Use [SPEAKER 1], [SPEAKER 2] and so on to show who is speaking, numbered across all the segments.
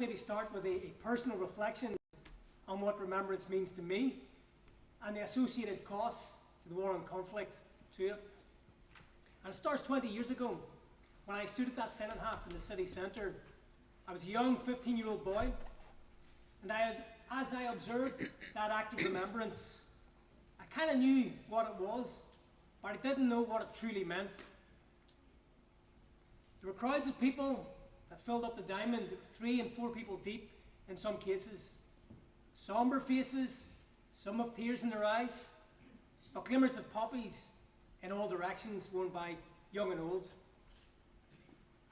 [SPEAKER 1] to maybe start with a personal reflection on what remembrance means to me and the associated costs to the war and conflict to it. And it starts 20 years ago when I stood at that Senate half in the city centre. I was a young 15-year-old boy, and as I observed that act of remembrance, I kind of knew what it was, but I didn't know what it truly meant. There were crowds of people that filled up the diamond, 3 and 4 people deep in some cases. Sombre faces, some with tears in their eyes, but glimmers of poppies in all directions, worn by young and old.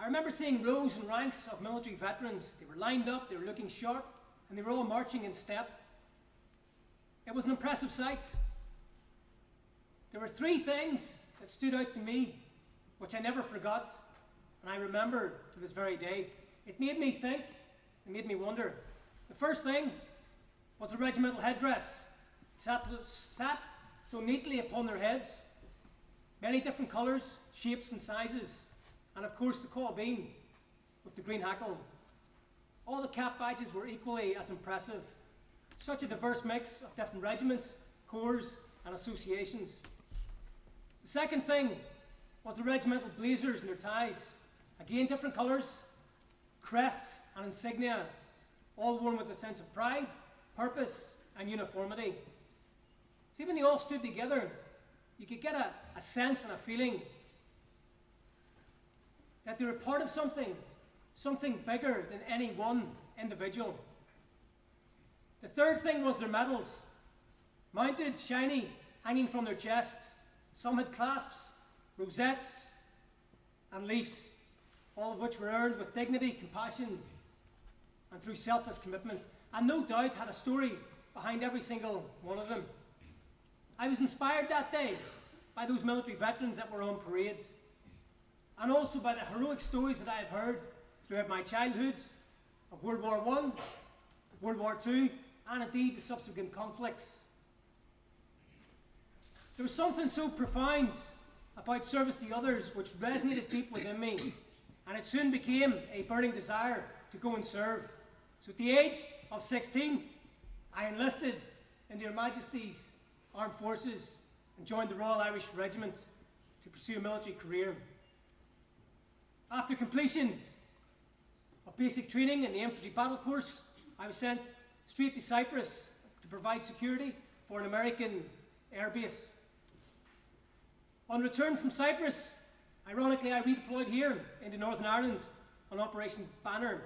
[SPEAKER 1] I remember seeing rows and ranks of military veterans. They were lined up, they were looking sharp, and they were all marching in step. It was an impressive sight. There were 3 things that stood out to me, which I never forgot, and I remember to this very day. It made me think, it made me wonder. The first thing was the regimental headdress. It sat so neatly upon their heads, many different colours, shapes and sizes, and of course the caubeen with the green hackle. All the cap badges were equally as impressive. Such a diverse mix of different regiments, corps and associations. The second thing was the regimental blazers and their ties. Again, different colours, crests and insignia, all worn with a sense of pride, purpose and uniformity. See, when they all stood together, you could get a sense and a feeling that they were part of something bigger than any one individual. The third thing was their medals, mounted, shiny, hanging from their chest. Some had clasps, rosettes and leaves, all of which were earned with dignity, compassion and through selfless commitment, and no doubt had a story behind every single one of them. I was inspired that day by those military veterans that were on parade, and also by the heroic stories that I have heard throughout my childhood of World War I, World War II, and indeed the subsequent conflicts. There was something so profound about service to others which resonated deep within me, and it soon became a burning desire to go and serve. So at the age of 16, I enlisted in Your Majesty's Armed Forces and joined the Royal Irish Regiment to pursue a military career. After completion of basic training in the infantry battle course, I was sent straight to Cyprus to provide security for an American air base. On return from Cyprus, ironically, I redeployed here into Northern Ireland on Operation Banner,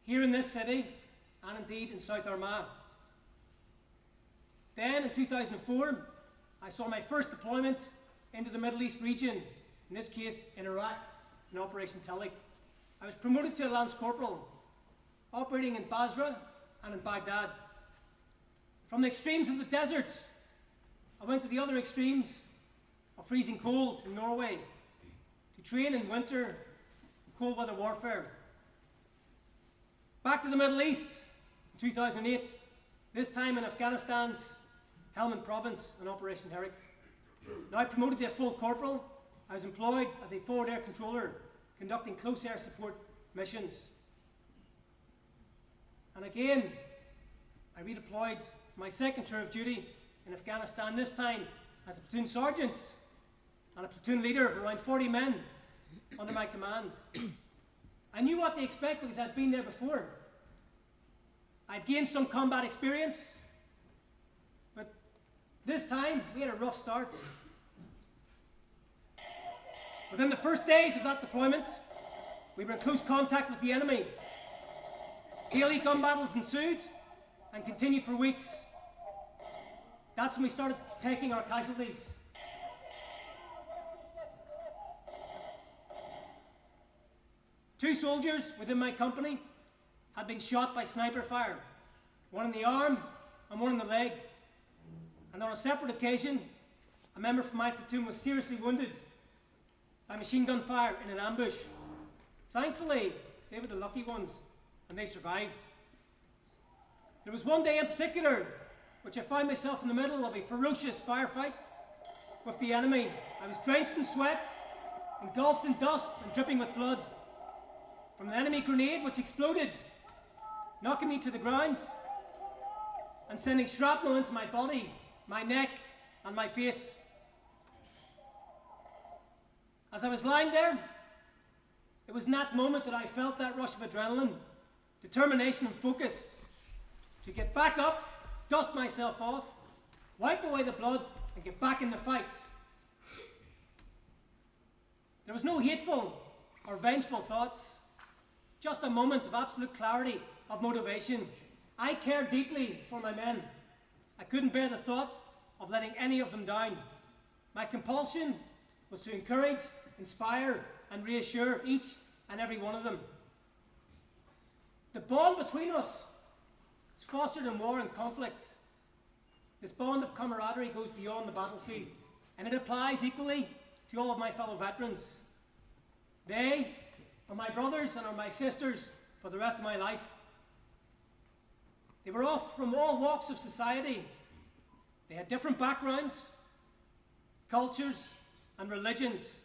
[SPEAKER 1] here in this city and indeed in South Armagh. Then in 2004, I saw my first deployment into the Middle East region, in this case in Iraq, in Operation Talik. I was promoted to a Lance Corporal, operating in Basra and in Baghdad. From the extremes of the desert, I went to the other extremes of freezing cold in Norway to train in winter cold weather warfare. Back to the Middle East in 2008, this time in Afghanistan's Helmand province in Operation Herrick. Now promoted to a full corporal, I was employed as a forward air controller conducting close air support missions. And again, I redeployed for my second tour of duty in Afghanistan, this time as a platoon sergeant and a platoon leader of around 40 men under my command. I knew what to expect because I'd been there before. I'd gained some combat experience, but this time we had a rough start. Within the first days of that deployment, we were in close contact with the enemy. Daily gun battles ensued and continued for weeks. That's when we started taking our casualties. Two soldiers within my company had been shot by sniper fire, one in the arm and one in the leg. And on a separate occasion, a member from my platoon was seriously wounded by machine gun fire in an ambush. Thankfully, they were the lucky ones, and they survived. There was one day in particular which I found myself in the middle of a ferocious firefight with the enemy. I was drenched in sweat, engulfed in dust and dripping with blood from an enemy grenade which exploded knocking me to the ground and sending shrapnel into my body, my neck, and my face. As I was lying there, it was in that moment that I felt that rush of adrenaline, determination and focus to get back up, dust myself off, wipe away the blood, and get back in the fight. There was no hateful or vengeful thoughts, just a moment of absolute clarity of motivation. I cared deeply for my men. I couldn't bear the thought of letting any of them down. My compulsion was to encourage, inspire, and reassure each and every one of them. The bond between us is fostered in war and conflict. This bond of camaraderie goes beyond the battlefield, and it applies equally to all of my fellow veterans. They are my brothers and are my sisters for the rest of my life. They were off from all walks of society. They had different backgrounds, cultures, and religions.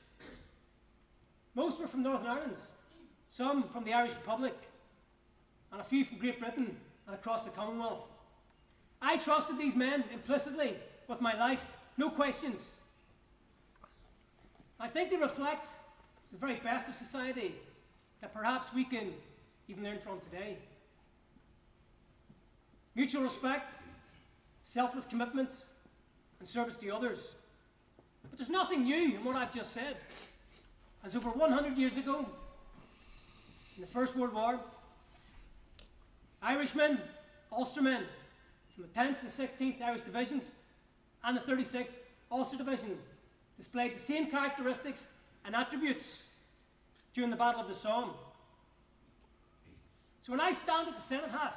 [SPEAKER 1] Most were from Northern Ireland, some from the Irish Republic, and a few from Great Britain and across the Commonwealth. I trusted these men implicitly with my life, no questions. I think they reflect the very best of society that perhaps we can even learn from today. Mutual respect, selfless commitment, and service to others. But there's nothing new in what I've just said. As over 100 years ago, in the First World War, Irishmen, Ulstermen, from the 10th and 16th Irish Divisions and the 36th Ulster Division displayed the same characteristics and attributes during the Battle of the Somme. So when I stand at the Senate half,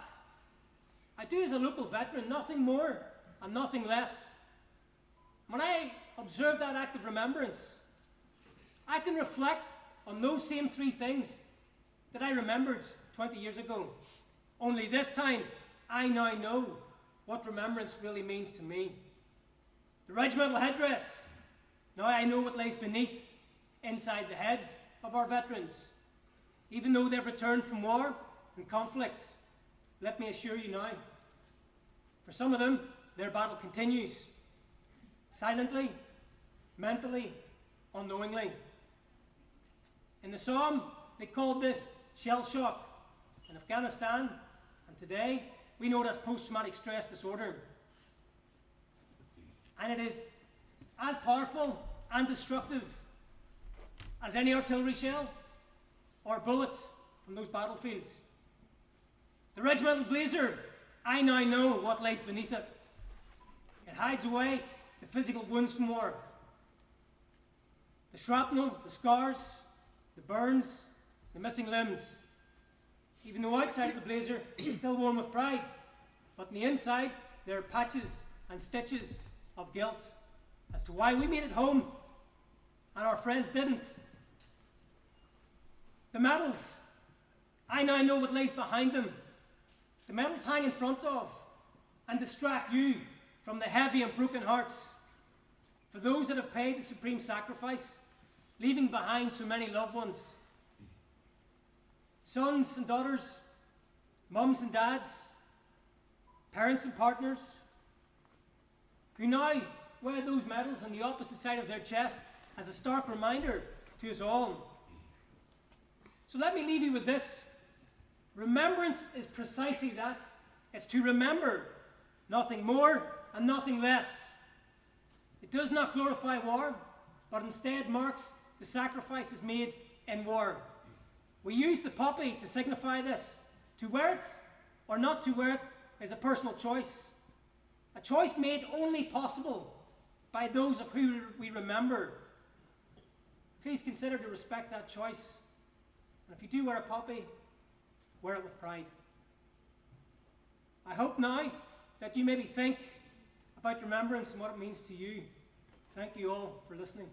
[SPEAKER 1] I do as a local veteran nothing more and nothing less. When I observe that act of remembrance, I can reflect on those same three things that I remembered 20 years ago. Only this time, I now know what remembrance really means to me. The regimental headdress. Now I know what lays beneath, inside the heads of our veterans. Even though they've returned from war and conflict, let me assure you now, for some of them, their battle continues. Silently, mentally, unknowingly. In the Somme, they called this shell shock. In Afghanistan, and today, we know it as post-traumatic stress disorder. And it is as powerful and destructive as any artillery shell or bullet from those battlefields. The regimental blazer, I now know what lays beneath it. It hides away the physical wounds from war. The shrapnel, the scars, the burns, the missing limbs. Even though outside of the blazer is still warm with pride, but on the inside there are patches and stitches of guilt as to why we made it home and our friends didn't. The medals, I now know what lays behind them. The medals hang in front of and distract you from the heavy and broken hearts. For those that have paid the supreme sacrifice, leaving behind so many loved ones. Sons and daughters, mums and dads, parents and partners, who now wear those medals on the opposite side of their chest as a stark reminder to us all. So let me leave you with this. Remembrance is precisely that. It's to remember, nothing more and nothing less. It does not glorify war, but instead marks the sacrifices made in war. We use the poppy to signify this. To wear it or not to wear it is a personal choice. A choice made only possible by those of whom we remember. Please consider to respect that choice. And if you do wear a poppy, wear it with pride. I hope now that you maybe think about remembrance and what it means to you. Thank you all for listening.